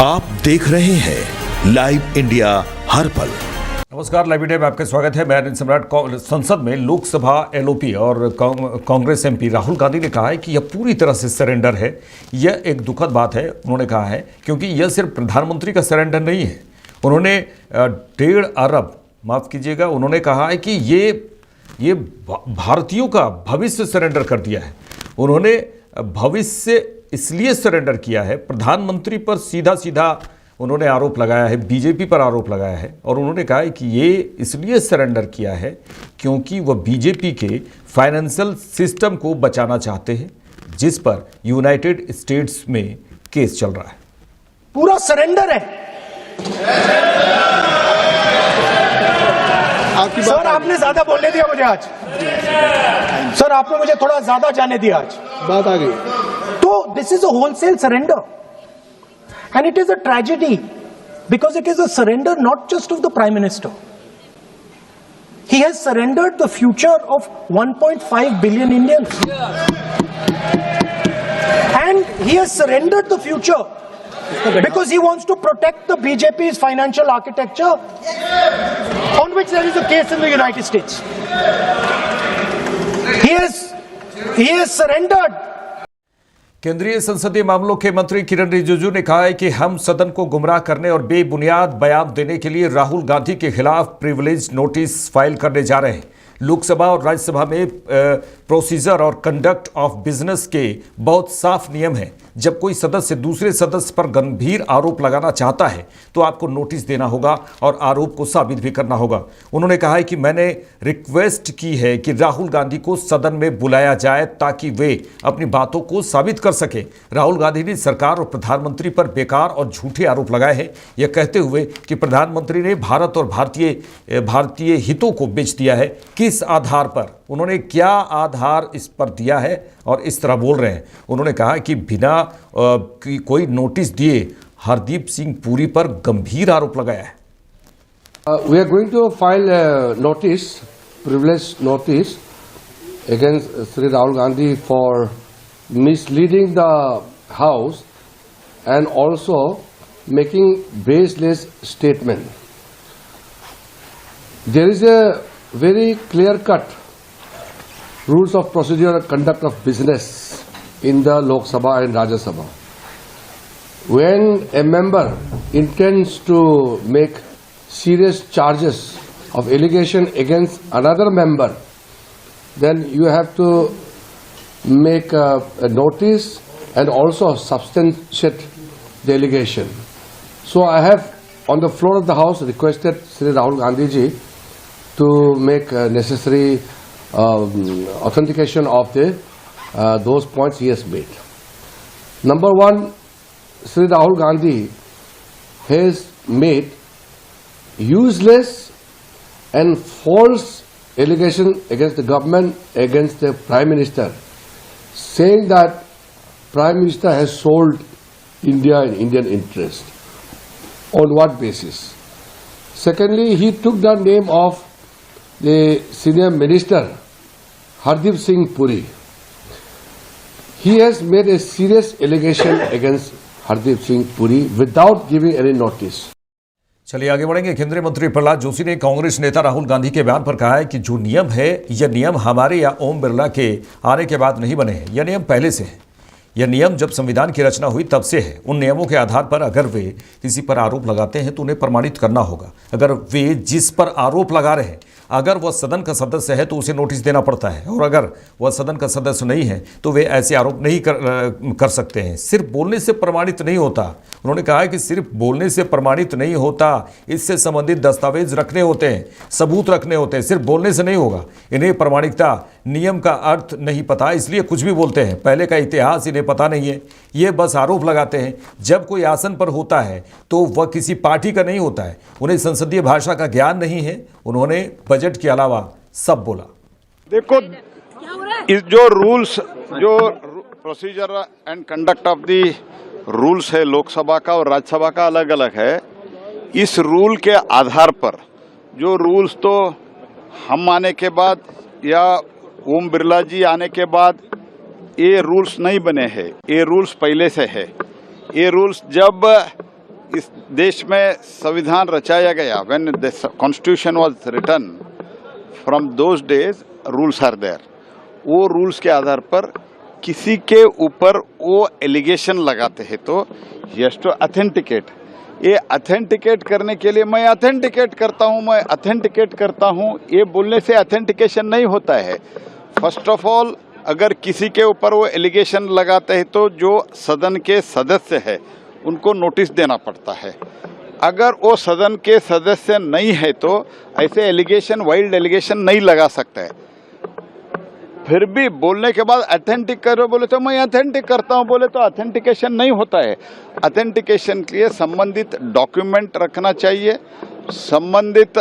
आप देख रहे हैं लाइव इंडिया हर पल। नमस्कार, लाइव इंडिया में आपका स्वागत है। मैं अरविंद सम्राट। संसद में लोकसभा एलओपी और कांग्रेस एमपी राहुल गांधी ने कहा है कि यह पूरी तरह से सरेंडर है। यह एक दुखद बात है, उन्होंने कहा है, क्योंकि यह सिर्फ प्रधानमंत्री का सरेंडर नहीं है। उन्होंने 1.5 अरब, माफ़ कीजिएगा, उन्होंने कहा है कि ये भारतीयों का भविष्य सरेंडर कर दिया है। उन्होंने भविष्य इसलिए सरेंडर किया है, प्रधानमंत्री पर सीधा सीधा उन्होंने आरोप लगाया है, बीजेपी पर आरोप लगाया है, और उन्होंने कहा है कि ये इसलिए सरेंडर किया है क्योंकि वह बीजेपी के फाइनेंशियल सिस्टम को बचाना चाहते हैं, जिस पर यूनाइटेड स्टेट्स में केस चल रहा है। पूरा सरेंडर है। सर, आपने ज्यादा बोलने दिया मुझे आज। सर, आपने मुझे थोड़ा ज्यादा जाने दिया आज, बात आ गई। तो this is a wholesale surrender and it is a tragedy because it is a surrender not just of the Prime Minister. He has surrendered the future of 1.5 billion Indians. And he has surrendered the future because he wants to protect the BJP's financial architecture on which there is a case in the United States. He has surrendered. केंद्रीय संसदीय मामलों के मंत्री किरण रिजिजू ने कहा है कि हम सदन को गुमराह करने और बेबुनियाद बयान देने के लिए राहुल गांधी के खिलाफ प्रिविलेज नोटिस फाइल करने जा रहे हैं। लोकसभा और राज्यसभा में प्रोसीजर और कंडक्ट ऑफ बिजनेस के बहुत साफ नियम हैं। जब कोई सदस्य दूसरे सदस्य पर गंभीर आरोप लगाना चाहता है तो आपको नोटिस देना होगा और आरोप को साबित भी करना होगा। उन्होंने कहा है कि मैंने रिक्वेस्ट की है कि राहुल गांधी को सदन में बुलाया जाए ताकि वे अपनी बातों को साबित कर सके। राहुल गांधी ने सरकार और प्रधानमंत्री पर बेकार और झूठे आरोप लगाए हैं, यह कहते हुए कि प्रधानमंत्री ने भारत और भारतीय हितों को बेच दिया है। किस आधार पर, उन्होंने क्या आधार इस पर दिया है और इस तरह बोल रहे हैं। उन्होंने कहा कि बिना कोई नोटिस दिए हरदीप सिंह पुरी पर गंभीर आरोप लगाया है। We are going to file a notice, privilege notice against Sri Rahul Gandhi for misleading the House and also making baseless statement. There is a very clear-cut rules of procedure and conduct of business in the Lok Sabha and Rajya Sabha. When a member intends to make serious charges of allegation against another member, then you have to make a notice and also substantiate the allegation. So I have on the floor of the House requested Sri Rahul Gandhi ji to make necessary authentication of those points he has made. Number one, Sri Rahul Gandhi has made useless and false allegation against the government, against the Prime Minister, saying that Prime Minister has sold India in Indian interest. On what basis? Secondly, he took the name of the senior minister Hardip Singh Puri. He has made a serious allegation against Hardip Singh Puri without giving any notice. चलिए आगे बढ़ेंगे। केंद्रीय मंत्री प्रहलाद जोशी ने कांग्रेस नेता राहुल गांधी के बयान पर कहा है कि जो नियम है, यह नियम हमारे या ओम बिरला के आने के बाद नहीं बने हैं, यह नियम पहले से है। यह नियम जब संविधान की रचना हुई तब से है। उन नियमों के आधार पर अगर वे किसी पर आरोप लगाते हैं तो उन्हें प्रमाणित करना होगा। अगर वे जिस पर आरोप लगा रहे हैं अगर वह सदन का सदस्य है तो उसे नोटिस देना पड़ता है, और अगर वह सदन का सदस्य नहीं है तो वे ऐसे आरोप नहीं कर सकते हैं। सिर्फ बोलने से प्रमाणित नहीं होता। उन्होंने कहा है कि सिर्फ बोलने से प्रमाणित नहीं होता, इससे संबंधित दस्तावेज रखने होते हैं, सबूत रखने होते हैं, सिर्फ बोलने से नहीं होगा। इन्हें प्रामाणिकता नियम का अर्थ नहीं पता, इसलिए कुछ भी बोलते हैं। पहले का इतिहास इन्हें पता नहीं है, ये बस आरोप लगाते हैं। जब कोई आसन पर होता है तो वह किसी पार्टी का नहीं होता है। उन्हें संसदीय भाषा का ज्ञान नहीं है। उन्होंने बजट के अलावा सब बोला। देखो, इस जो रूल्स, जो procedure and conduct of the rules है लोकसभा का और राज्यसभा का अलग अलग है। इस रूल के आधार पर जो रूल्स तो हम आने के बाद या ओम बिरला जी आने के बाद ये रूल्स नहीं बने हैं, ये रूल्स पहले से है। ये रूल्स जब इस देश में संविधान रचाया गया, when the constitution was written, from those days rules are there. वो रूल्स के आधार पर किसी के ऊपर वो एलिगेशन लगाते हैं तो यस टू ऑथेंटिकेट। ये ऑथेंटिकेट करने के लिए मैं ऑथेंटिकेट करता हूँ, ये बोलने से ऑथेंटिकेशन नहीं होता है। फर्स्ट ऑफ ऑल, अगर किसी के ऊपर वो एलिगेशन लगाते हैं तो जो सदन के सदस्य है उनको नोटिस देना पड़ता है। अगर वो सदन के सदस्य नहीं है तो ऐसे एलिगेशन, वाइल्ड एलिगेशन नहीं लगा सकते हैं। फिर भी बोलने के बाद ऑथेंटिक करो बोले तो मैं ऑथेंटिक करता हूँ बोले तो ऑथेंटिकेशन नहीं होता है। ऑथेंटिकेशन के लिए संबंधित डॉक्यूमेंट रखना चाहिए, संबंधित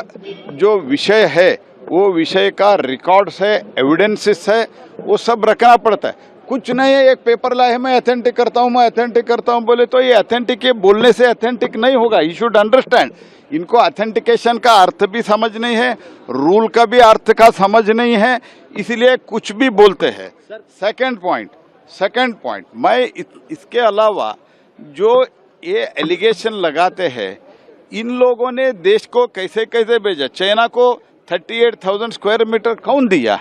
जो विषय है वो विषय का रिकॉर्ड्स है, एविडेंसेस है, वो सब रखना पड़ता है। कुछ नहीं है, एक पेपर लाए है मैं ऑथेंटिक करता हूँ बोले तो ये ऑथेंटिक, ये बोलने से ऑथेंटिक नहीं होगा। यू शुड अंडरस्टैंड, इनको ऑथेंटिकेशन का अर्थ भी समझ नहीं है, रूल का भी अर्थ का समझ नहीं है, इसलिए कुछ भी बोलते हैं। सेकंड पॉइंट, मैं इसके अलावा जो ये एलिगेशन लगाते हैं, इन लोगों ने देश को कैसे कैसे भेजा। चाइना को 38,000 स्क्वायर मीटर कौन दिया,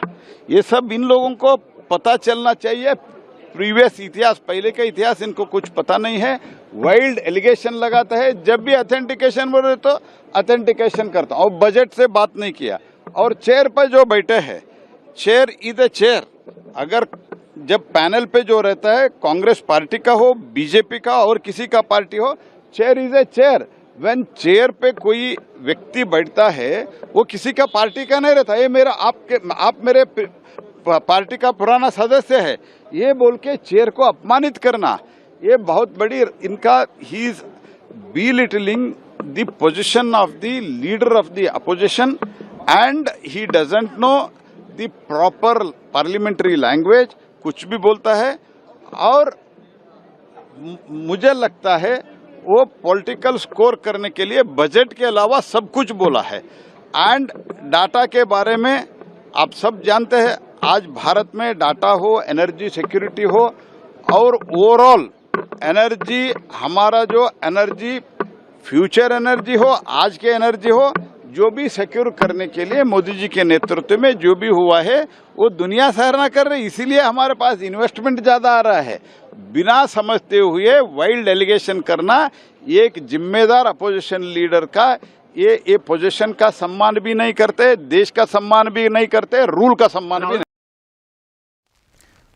ये सब इन लोगों को पता चलना चाहिए। प्रीवियस इतिहास, पहले का इतिहास इनको कुछ पता नहीं है। वाइल्ड एलिगेशन लगाता है, जब भी ऑथेंटिकेशन बोले तो ऑथेंटिकेशन करता हूँ। और बजट से बात नहीं किया। और चेयर पर जो बैठे हैं, चेयर इज ए चेयर। अगर जब पैनल पे जो रहता है, कांग्रेस पार्टी का हो, बीजेपी का और किसी का पार्टी हो, chair is a chair. When chair पे कोई व्यक्ति बैठता है वो किसी का पार्टी का नहीं रहता। ये मेरा आप मेरे पार्टी का पुराना सदस्य है, ये बोल के चेयर को अपमानित करना, ये बहुत बड़ी इनका, he is belittling the position of the leader of the opposition and he doesn't know the proper parliamentary language, कुछ भी बोलता है। और मुझे लगता है वो पॉलिटिकल स्कोर करने के लिए बजट के अलावा सब कुछ बोला है। एंड डाटा के बारे में आप सब जानते हैं, आज भारत में डाटा हो, एनर्जी सिक्योरिटी हो और ओवरऑल एनर्जी, हमारा जो एनर्जी फ्यूचर एनर्जी हो, आज के एनर्जी हो, जो भी सिक्योर करने के लिए मोदी जी के नेतृत्व में जो भी हुआ है वो दुनिया सराहना कर रही। इसीलिए हमारे पास इन्वेस्टमेंट ज़्यादा आ रहा है। बिना समझते हुए वाइल्ड एलिगेशन करना एक जिम्मेदार अपोजिशन लीडर का ये पोजीशन का सम्मान भी नहीं करते, देश का सम्मान भी नहीं करते, रूल का सम्मान भी नहीं।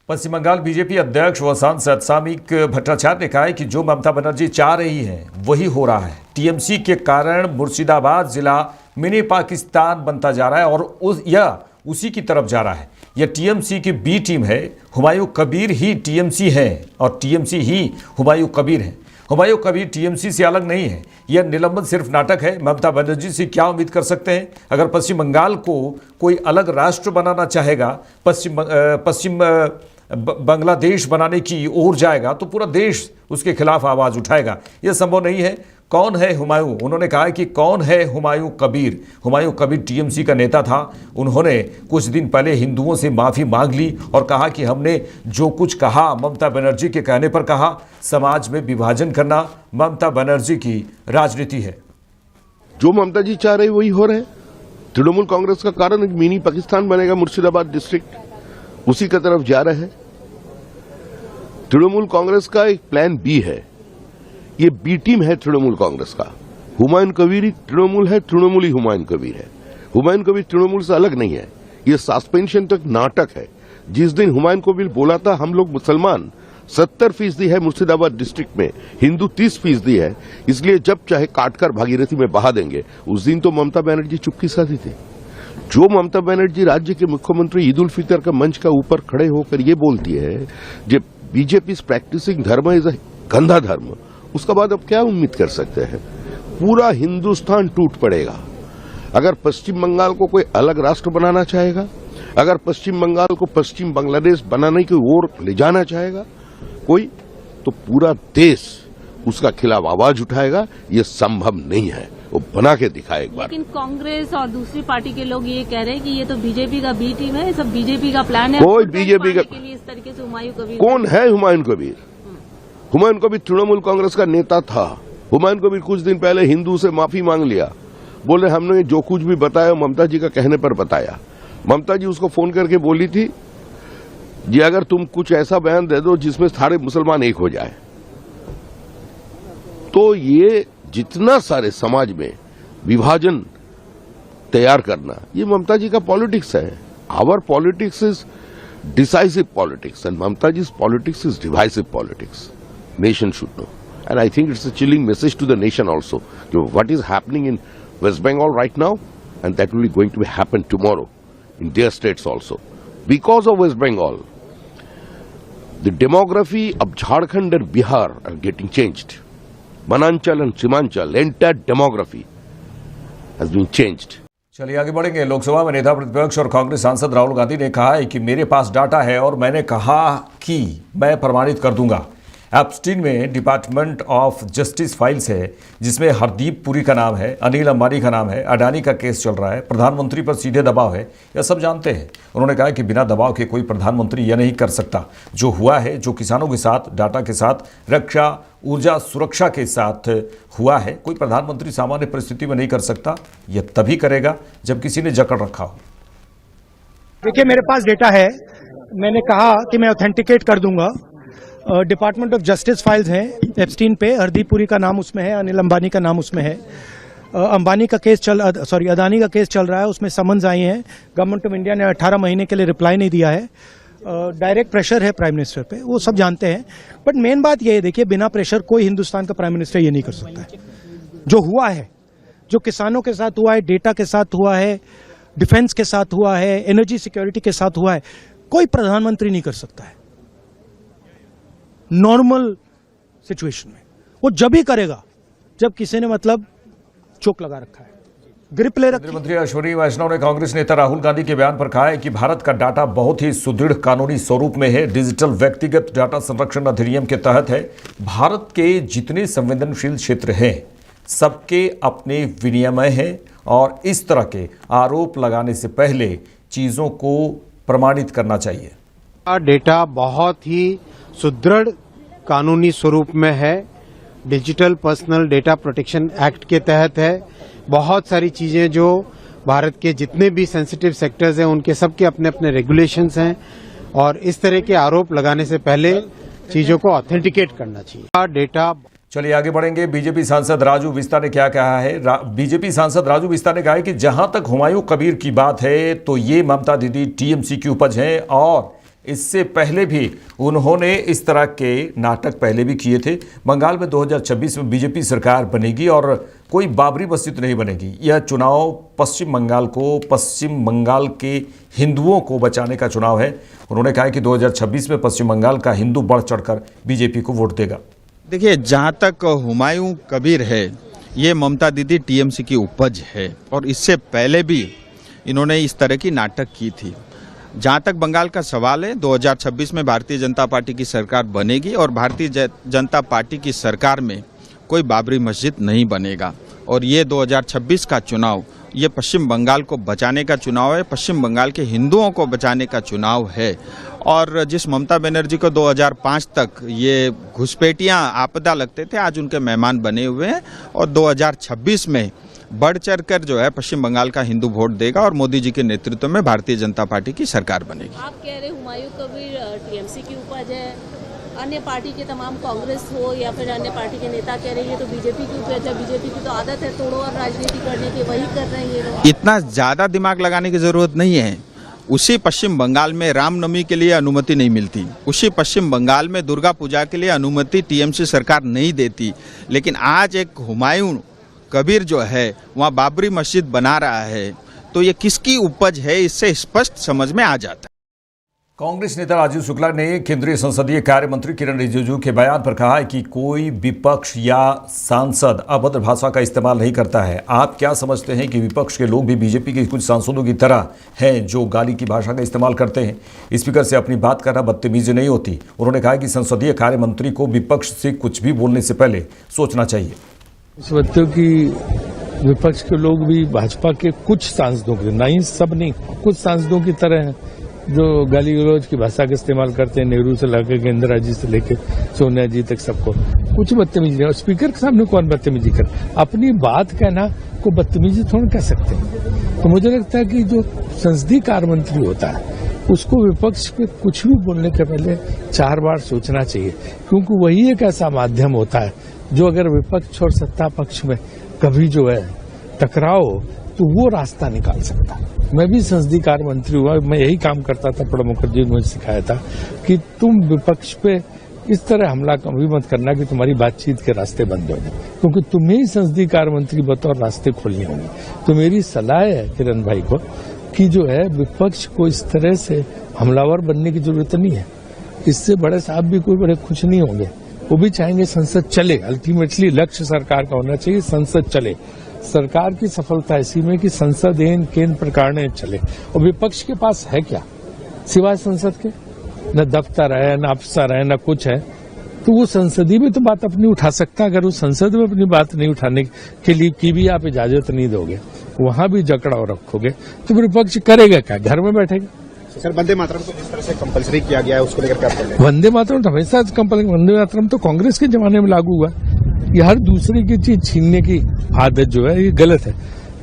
पश्चिम बंगाल बीजेपी अध्यक्ष व सांसद सामिक भट्टाचार्य ने कहा है कि जो ममता बनर्जी चाह रही है वही हो रहा है। टीएमसी के कारण मुर्शिदाबाद जिला मिनी पाकिस्तान बनता जा रहा है और उसी की तरफ जा रहा है। यह टीएमसी की बी टीम है। हुमायूं कबीर ही टीएमसी है और टीएमसी ही हुमायूं कबीर है। हुमायूं कबीर टीएमसी से अलग नहीं है। यह निलंबन सिर्फ नाटक है। ममता बनर्जी से क्या उम्मीद कर सकते हैं? अगर पश्चिम बंगाल को कोई अलग राष्ट्र बनाना चाहेगा, पश्चिम बांग्लादेश बनाने की ओर जाएगा तो पूरा देश उसके खिलाफ आवाज़ उठाएगा। यह संभव नहीं है। कौन है हुमायूं? उन्होंने कहा कि कौन है हुमायूं कबीर? हुमायूं कबीर टीएमसी का नेता था। उन्होंने कुछ दिन पहले हिंदुओं से माफ़ी मांग ली और कहा कि हमने जो कुछ कहा ममता बनर्जी के कहने पर कहा। समाज में विभाजन करना ममता बनर्जी की राजनीति है। जो ममता जी चाह रहे वही हो रहे। तृणमूल कांग्रेस का कारण मिनी पाकिस्तान बनेगा, मुर्शिदाबाद डिस्ट्रिक्ट उसी की तरफ जा रहे हैं। तृणमूल कांग्रेस का एक प्लान बी है। ये बी टीम है तृणमूल कांग्रेस का। हुमायूं कबीर ही तृणमूल है, तृणमूल ही हुमायूं कबीर है। हुमायूं कबीर तृणमूल से अलग नहीं है। ये सस्पेंशन तक नाटक है। जिस दिन हुमायूं कबीर बोला था हम लोग मुसलमान 70% है मुर्शिदाबाद डिस्ट्रिक्ट में, हिंदू 30% है, इसलिए जब चाहे काटकर भागीरथी में बहा देंगे, उस दिन तो ममता बनर्जी चुप्पी साधी थी। जो ममता बनर्जी राज्य के मुख्यमंत्री ईद उल फितर का मंच का ऊपर खड़े होकर ये बोलती है कि बीजेपी प्रैक्टिसिंग धर्म इज अ गंदा धर्म, उसका बाद अब क्या उम्मीद कर सकते हैं? पूरा हिंदुस्तान टूट पड़ेगा। अगर पश्चिम बंगाल को कोई अलग राष्ट्र बनाना चाहेगा, अगर पश्चिम बंगाल को पश्चिम बांग्लादेश बनाने की ओर ले जाना चाहेगा कोई, तो पूरा देश उसका खिलाफ आवाज उठाएगा। ये संभव नहीं है, वो बना के दिखाए एक बार। लेकिन कांग्रेस और दूसरी पार्टी के लोग ये कह रहे हैं कि ये तो बीजेपी का बी टीम है, सब बीजेपी का प्लान है। कोई बीजेपी का के लिए इस तरीके से हुमायूं कबीर कौन है? हुमायूं कबीर। हुमायूं कबीर तृणमूल कांग्रेस का नेता था। हुमायूं कबीर कुछ दिन पहले हिंदू से माफी मांग लिया, बोले हमने जो कुछ भी बताया ममता जी का कहने पर बताया। ममता जी उसको फोन करके बोली थी जी अगर तुम कुछ ऐसा बयान दे दो जिसमें सारे मुसलमान एक हो जाए। तो ये जितना सारे समाज में विभाजन तैयार करना ये ममता जी का पॉलिटिक्स है। Our politics is decisive politics and Mamata ji's politics is divisive politics. Nation should know and I think it's a chilling message to the nation also what is happening in West Bengal right now and that will be going to happen tomorrow in their states also. Because of West Bengal, the demography of Jharkhand and Bihar are getting changed. Mananchal and Simanchal, entire demography has been changed. चलिए आगे बढ़ेंगे। लोकसभा में नेता प्रतिपक्ष और कांग्रेस सांसद राहुल गांधी ने कहा है कि मेरे पास डाटा है और मैंने कहा कि मैं प्रमाणित कर दूंगा। एप्स्टीन में डिपार्टमेंट ऑफ जस्टिस फाइल्स है जिसमें हरदीप पुरी का नाम है, अनिल अंबानी का नाम है, अडानी का केस चल रहा है, प्रधानमंत्री पर सीधे दबाव है, यह सब जानते हैं। उन्होंने कहा कि बिना दबाव के कोई प्रधानमंत्री यह नहीं कर सकता। जो हुआ है, जो किसानों के साथ, डाटा के साथ, रक्षा, ऊर्जा सुरक्षा के साथ हुआ है, कोई प्रधानमंत्री सामान्य परिस्थिति में नहीं कर सकता। यह तभी करेगा जब किसी ने जकड़ रखा हो। देखिए मेरे पास डेटा है, मैंने कहा कि मैं ऑथेंटिकेट कर दूंगा। डिपार्टमेंट ऑफ जस्टिस फाइल्स हैं एप्स्टीन पे, हरदीप पुरी का नाम उसमें है, अनिल अंबानी का नाम उसमें है। अंबानी का केस अदानी का केस चल रहा है, उसमें समन्स आई हैं। गवर्नमेंट ऑफ इंडिया ने 18 महीने के लिए रिप्लाई नहीं दिया है। डायरेक्ट प्रेशर है प्राइम मिनिस्टर पे, वो सब जानते हैं। बट मेन बात ये है, देखिए बिना प्रेशर कोई हिंदुस्तान का प्राइम मिनिस्टर ये नहीं कर सकता है। जो हुआ है, जो किसानों के साथ हुआ है, डेटा के साथ हुआ है, डिफेंस के साथ हुआ है, एनर्जी सिक्योरिटी के साथ हुआ है, कोई प्रधानमंत्री नहीं कर सकता है नॉर्मल सिचुएशन में। वो जब ही करेगा जब किसी ने मतलब चोक लगा रखा है, ग्रिप ले रखी है। मंत्री अश्विनी वैष्णव ने कांग्रेस नेता राहुल गांधी के बयान पर कहा है कि भारत का डाटा बहुत ही सुदृढ़ कानूनी स्वरूप में है, डिजिटल व्यक्तिगत डाटा संरक्षण अधिनियम के तहत है। भारत के जितने संवेदनशील क्षेत्र हैं सबके अपने विनियमय हैं और इस तरह के आरोप लगाने से पहले चीजों को प्रमाणित करना चाहिए। डेटा बहुत ही सुदृढ़ कानूनी स्वरूप में है, digital personal data protection act के तहत है। बहुत सारी चीजें जो भारत के जितने भी सेंसिटिव सेक्टर्स हैं उनके सबके अपने अपने रेगुलेशंस हैं और इस तरह के आरोप लगाने से पहले चीजों को ऑथेंटिकेट करना चाहिए। डेटा चलिए आगे बढ़ेंगे। बीजेपी सांसद राजू बिस्ता ने क्या कहा है? बीजेपी सांसद राजू बिस्ता ने कहा है कि जहां तक हुमायूं कबीर की बात है तो ये ममता दीदी टीएमसी की उपज है और इससे पहले भी उन्होंने इस तरह के नाटक पहले भी किए थे। बंगाल में 2026 में बीजेपी सरकार बनेगी और कोई बाबरी मस्जिद नहीं बनेगी। यह चुनाव पश्चिम बंगाल के हिंदुओं को बचाने का चुनाव है। उन्होंने कहा कि 2026 में पश्चिम बंगाल का हिंदू बढ़ चढ़कर बीजेपी को वोट देगा। देखिए, जहाँ तक हुमायूं कबीर है, ये ममता दीदी टीएमसी की उपज है और इससे पहले भी इन्होंने इस तरह की नाटक की थी। जहाँ तक बंगाल का सवाल है, 2026 में भारतीय जनता पार्टी की सरकार बनेगी और भारतीय जनता पार्टी की सरकार में कोई बाबरी मस्जिद नहीं बनेगा और ये 2026 का चुनाव ये पश्चिम बंगाल को बचाने का चुनाव है, पश्चिम बंगाल के हिंदुओं को बचाने का चुनाव है। और जिस ममता बनर्जी को 2005 तक ये घुसपैठियां आपदा लगते थे, आज उनके मेहमान बने हुए हैं और 2026 में बढ़ चढ़कर जो है पश्चिम बंगाल का हिंदू वोट देगा और मोदी जी के नेतृत्व में भारतीय जनता पार्टी की सरकार बनेगी। आप कह रहे हुमायूं कबीर टीएमसी की उपज है, अन्य पार्टी के तमाम कांग्रेस हो या फिर अन्य पार्टी के नेता कह रहे हैं तो बीजेपी की उपज है। बीजेपी की तो आदत है तोड़ो और राजनीति करने की, वही कर रहे हैं ये लोग। इतना ज्यादा दिमाग लगाने की जरूरत नहीं है। उसी पश्चिम बंगाल में रामनवमी के लिए अनुमति नहीं मिलती, उसी पश्चिम बंगाल में दुर्गा पूजा के लिए अनुमति टीएमसी सरकार नहीं देती, लेकिन आज एक हुमायूं कबीर जो है वहाँ बाबरी मस्जिद बना रहा है, तो ये किसकी उपज है इससे स्पष्ट समझ में आ जाता है। कांग्रेस नेता राजीव शुक्ला ने केंद्रीय संसदीय कार्य मंत्री किरण रिजिजू के बयान पर कहा है कि कोई विपक्ष या सांसद अभद्र भाषा का इस्तेमाल नहीं करता है। आप क्या समझते हैं कि विपक्ष के लोग भी बीजेपी के कुछ सांसदों की तरह हैं जो गाली की भाषा का इस्तेमाल करते हैं? स्पीकर से अपनी बात करना बदतमीजी नहीं होती। उन्होंने कहा कि संसदीय कार्य मंत्री को विपक्ष से कुछ भी बोलने से पहले सोचना चाहिए। इस वक्त की विपक्ष के लोग भी भाजपा के कुछ सांसदों के, नहीं सब नहीं, कुछ सांसदों की तरह हैं जो गाली गलौज की भाषा का इस्तेमाल करते हैं, नेहरू से लेकर के इंदिरा जी से लेकर सोनिया जी तक सबको। कुछ बदतमीजी नहीं। और स्पीकर के सामने कौन बदतमीजी कर, अपनी बात कहना को बदतमीजी थोड़ा कह सकते हैं। तो मुझे लगता है कि जो संसदीय कार्य मंत्री होता है उसको विपक्ष पे कुछ भी बोलने के पहले 4 बार सोचना चाहिए, क्योंकि वही एक ऐसा माध्यम होता है जो अगर विपक्ष और सत्ता पक्ष में कभी जो है टकराव हो तो वो रास्ता निकाल सकता है। मैं भी संसदीय कार्य मंत्री हुआ, मैं यही काम करता था। प्रणब मुखर्जी ने मुझे सिखाया था कि तुम विपक्ष पे इस तरह हमला कभी मत करना कि तुम्हारी बातचीत के रास्ते बंद हो जाए, क्योंकि तुम्हें ही संसदीय कार्य मंत्री बतौर रास्ते खोलने होंगे। तो मेरी सलाह है किरण भाई को कि जो है विपक्ष को इस तरह से हमलावर बनने की जरूरत नहीं है। इससे बड़े साहब भी कोई बड़े खुश नहीं होंगे, वो भी चाहेंगे संसद चले। अल्टीमेटली लक्ष्य सरकार का होना चाहिए संसद चले। सरकार की सफलता इसी में कि संसद एन केंद्र प्रकार चले। और विपक्ष के पास है क्या सिवाय संसद के? न दफ्तर है, न अफसर है, न कुछ है। तो वो संसदीय में तो बात अपनी उठा सकता है। अगर वो संसद में अपनी बात नहीं उठाने के लिए की भी आप इजाजत नहीं दोगे, वहां भी जकड़ाव रखोगे, तो विपक्ष करेगा क्या? घर में बैठेगा। सर, वंदे मातरम को जिस तरह से कंपलसरी किया गया है उसको लेकर क्या करें? वंदे मातरम तो हमेशा कंपलसरी, वंदे मातरम तो कांग्रेस के जमाने में लागू हुआ। ये हर दूसरे की चीज छीनने की आदत जो है ये गलत है।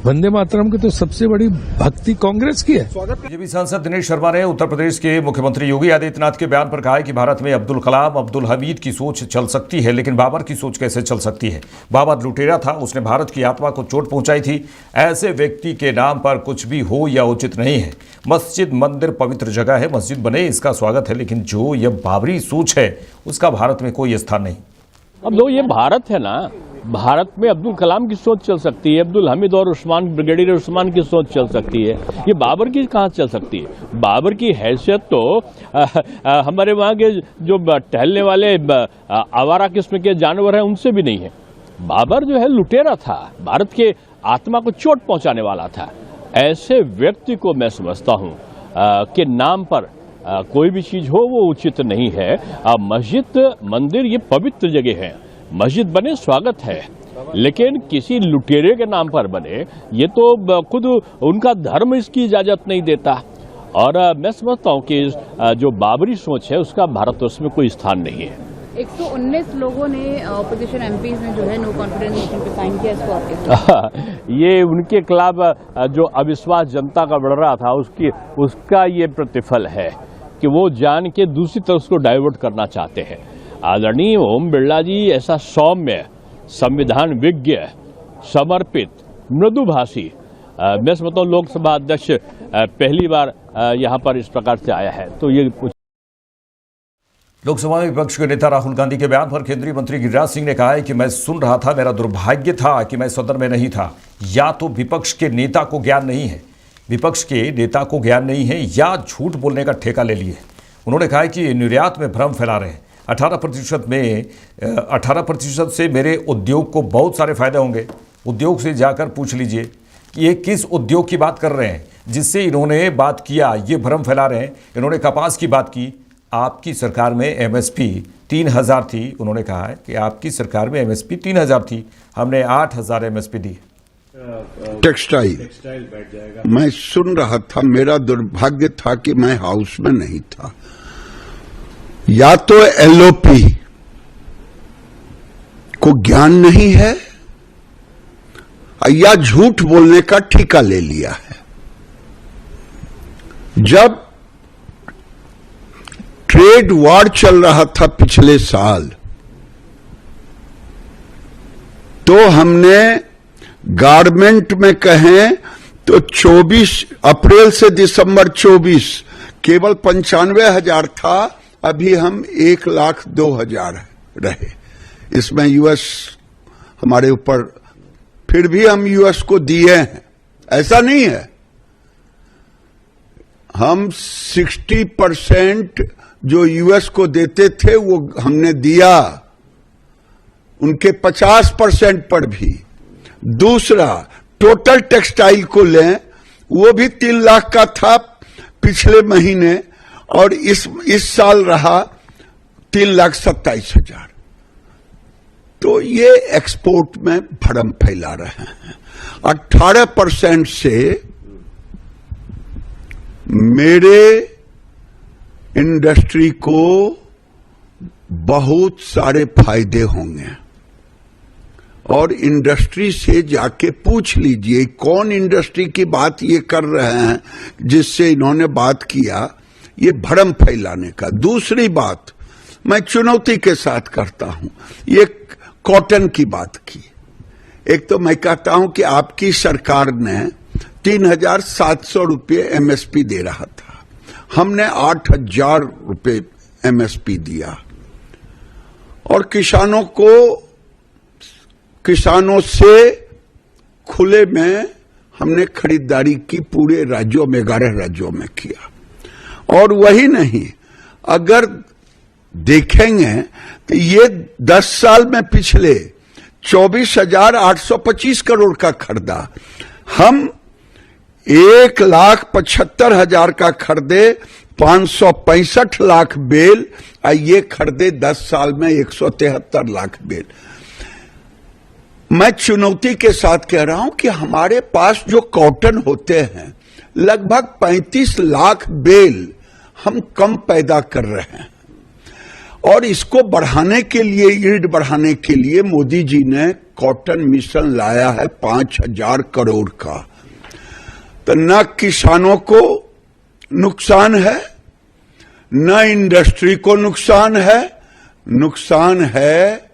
वंदे मातरम की तो सबसे बड़ी भक्ति कांग्रेस की है। बीजेपी सांसद दिनेश शर्मा ने उत्तर प्रदेश के मुख्यमंत्री योगी आदित्यनाथ के बयान पर कहा है कि भारत में अब्दुल कलाम, अब्दुल हमीद की सोच चल सकती है, लेकिन बाबर की सोच कैसे चल सकती है? बाबर लुटेरा था, उसने भारत की आत्मा को चोट पहुंचाई थी। ऐसे व्यक्ति के नाम पर कुछ भी हो या उचित नहीं है। मस्जिद मंदिर पवित्र जगह है, मस्जिद बने इसका स्वागत है, लेकिन जो यह बाबरी सोच है उसका भारत में कोई स्थान नहीं। अब दो ये भारत है ना, भारत में अब्दुल कलाम की सोच चल सकती है, अब्दुल हमीद और उस्मान, ब्रिगेडियर उस्मान की सोच चल सकती है, ये बाबर की कहाँ चल सकती है? बाबर की हैसियत तो हमारे वहाँ के जो टहलने वाले आवारा किस्म के जानवर हैं उनसे भी नहीं है। बाबर जो है लुटेरा था, भारत के आत्मा को चोट पहुँचाने वाला था। ऐसे व्यक्ति को मैं समझता हूँ कि नाम पर कोई भी चीज़ हो वो उचित नहीं है। मस्जिद मंदिर ये पवित्र जगह है, मस्जिद बने स्वागत है, लेकिन किसी लुटेरे के नाम पर बने ये तो खुद उनका धर्म इसकी इजाज़त नहीं देता। और मैं समझता हूँ कि जो बाबरी सोच है उसका भारत उसमें कोई स्थान नहीं है। 119 लोगों ने अपोजिशन एमपीज ने जो है नो कॉन्फिडेंस मोशन पे साइन किया, इसको आप ये उनके खिलाफ जो अविश्वास जनता का बढ़ रहा था उसका ये प्रतिफल है कि वो जान के दूसरी तरफ उसको डाइवर्ट करना चाहते हैं। आदरणीय ओम बिरला जी ऐसा सौम्य, संविधान विज्ञ, समर्पित, मृदुभाषी, मैं समझता हूँ लोकसभा अध्यक्ष पहली बार यहाँ पर इस प्रकार से आया है। तो ये लोकसभा में विपक्ष के नेता राहुल गांधी के बयान पर केंद्रीय मंत्री गिरिराज सिंह ने कहा है कि मैं सुन रहा था, मेरा दुर्भाग्य था कि मैं सदन में नहीं था। या तो विपक्ष के नेता को ज्ञान नहीं है, विपक्ष के नेता को ज्ञान नहीं है, या झूठ बोलने का ठेका ले लिए। उन्होंने कहा है कि निर्यात में भ्रम फैला रहे हैं। 18% से मेरे उद्योग को बहुत सारे फायदे होंगे। उद्योग से जाकर पूछ लीजिए कि ये किस उद्योग की बात कर रहे हैं जिससे इन्होंने बात किया, ये भ्रम फैला रहे हैं। इन्होंने कपास की बात की, आपकी सरकार में एमएसपी 3000 थी। उन्होंने कहा है कि आपकी सरकार में एमएसपी 3000 थी, हमने 8000 एमएसपी दी। टेक्सटाइल मैं सुन रहा था, मेरा दुर्भाग्य था कि मैं हाउस में नहीं था। या तो एलओपी को ज्ञान नहीं है या झूठ बोलने का ठेका ले लिया है। जब ट्रेड वॉर चल रहा था पिछले साल, तो हमने गारमेंट में कहें तो 24 अप्रैल से दिसंबर 24 केवल 95,000 था, अभी हम 1,02,000 रहे। इसमें यूएस हमारे ऊपर, फिर भी हम यूएस को दिए हैं, ऐसा नहीं है। हम 60% जो यूएस को देते थे वो हमने दिया, उनके 50% पर भी। दूसरा, टोटल टेक्सटाइल को लें, वो भी 3 लाख का था पिछले महीने, और इस साल रहा 3,27,000। तो ये एक्सपोर्ट में भ्रम फैला रहे हैं। 18% से मेरे इंडस्ट्री को बहुत सारे फायदे होंगे। और इंडस्ट्री से जाके पूछ लीजिए कौन इंडस्ट्री की बात ये कर रहे हैं जिससे इन्होंने बात किया, ये भ्रम फैलाने का। दूसरी बात मैं चुनौती के साथ करता हूं, ये कॉटन की बात की। एक तो मैं कहता हूं कि आपकी सरकार ने 3,700 रुपये एमएसपी दे रहा था, हमने 8,000 रुपये एमएसपी दिया और किसानों से खुले में हमने खरीदारी की, पूरे राज्यों में 11 राज्यों में किया। और वही नहीं, अगर देखेंगे तो ये 10 साल में पिछले 24,825 करोड़ का खरीदा, हम 1,75,000 का खरीदे, 565 लाख बेल, ये खरीदे 10 साल में 173 लाख बेल। मैं चुनौती के साथ कह रहा हूं कि हमारे पास जो कॉटन होते हैं लगभग 35 लाख बेल हम कम पैदा कर रहे हैं। और इसको बढ़ाने के लिए, यील्ड बढ़ाने के लिए मोदी जी ने कॉटन मिशन लाया है 5,000 करोड़ का। तो न किसानों को नुकसान है, न इंडस्ट्री को नुकसान है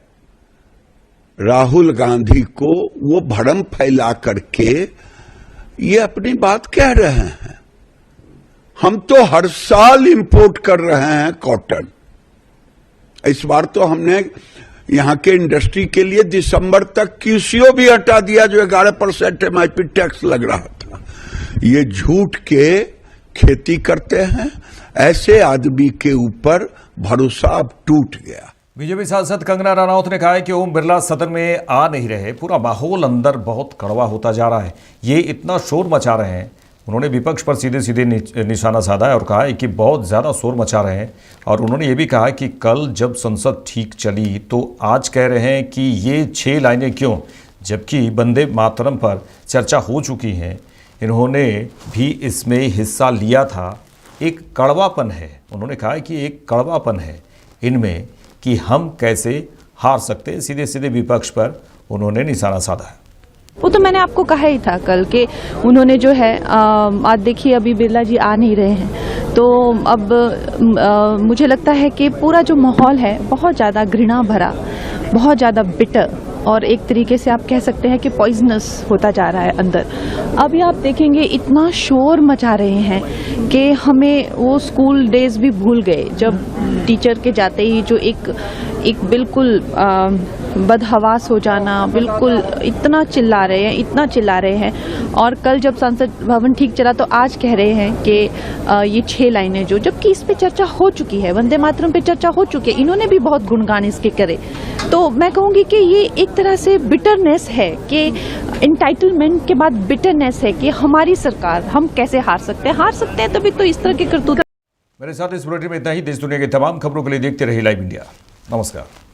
राहुल गांधी को। वो भ्रम फैला करके ये अपनी बात कह रहे हैं। हम तो हर साल इंपोर्ट कर रहे हैं कॉटन। इस बार तो हमने यहां के इंडस्ट्री के लिए दिसंबर तक क्यूसीओ भी हटा दिया, जो 11% एमआईपी टैक्स लग रहा था। ये झूठ के खेती करते हैं, ऐसे आदमी के ऊपर भरोसा अब टूट गया। बीजेपी सांसद कंगना रनौत ने कहा है कि ओम बिरला सदन में आ नहीं रहे, पूरा माहौल अंदर बहुत कड़वा होता जा रहा है, ये इतना शोर मचा रहे हैं। उन्होंने विपक्ष पर सीधे निशाना साधा है और कहा है कि बहुत ज़्यादा शोर मचा रहे हैं। और उन्होंने ये भी कहा कि कल जब संसद ठीक चली तो आज कह रहे हैं कि ये 6 लाइनें क्यों, जबकि वंदे मातरम पर चर्चा हो चुकी है, इन्होंने भी इसमें हिस्सा लिया था। एक कड़वापन है, उन्होंने कहा है कि एक कड़वापन है इनमें कि हम कैसे हार सकते हैं। सीधे विपक्ष पर उन्होंने निशाना साधा है। वो तो मैंने आपको कहा ही था कल के उन्होंने जो है आज देखिए अभी बिरला जी आ नहीं रहे हैं, तो अब मुझे लगता है कि पूरा जो माहौल है बहुत ज़्यादा घृणा भरा, बहुत ज़्यादा बिटर और एक तरीके से आप कह सकते हैं कि पॉइजनस होता जा रहा है अंदर। अभी आप देखेंगे इतना शोर मचा रहे हैं कि हमें वो स्कूल डेज भी भूल गए, जब टीचर के जाते ही जो एक बिल्कुल बदहवास हो जाना, बिल्कुल इतना चिल्ला रहे हैं। और कल जब संसद भवन ठीक चला तो आज कह रहे हैं कि ये 6 लाइनें जो, जबकि इस पे चर्चा हो चुकी है, वंदे मातरम पे चर्चा हो चुकी है, इन्होंने भी बहुत गुणगान इसके करे। तो मैं कहूँगी कि ये एक तरह से बिटरनेस है कि एंटाइटलमेंट के बाद बिटरनेस है कि हमारी सरकार, हम कैसे हार सकते हैं तभी तो इस तरह के करतूत। मेरे साथ इस बुलेटिन में इतना ही। देश दुनिया की तमाम खबरों के लिए देखते रहिए लाइव इंडिया। नमस्कार।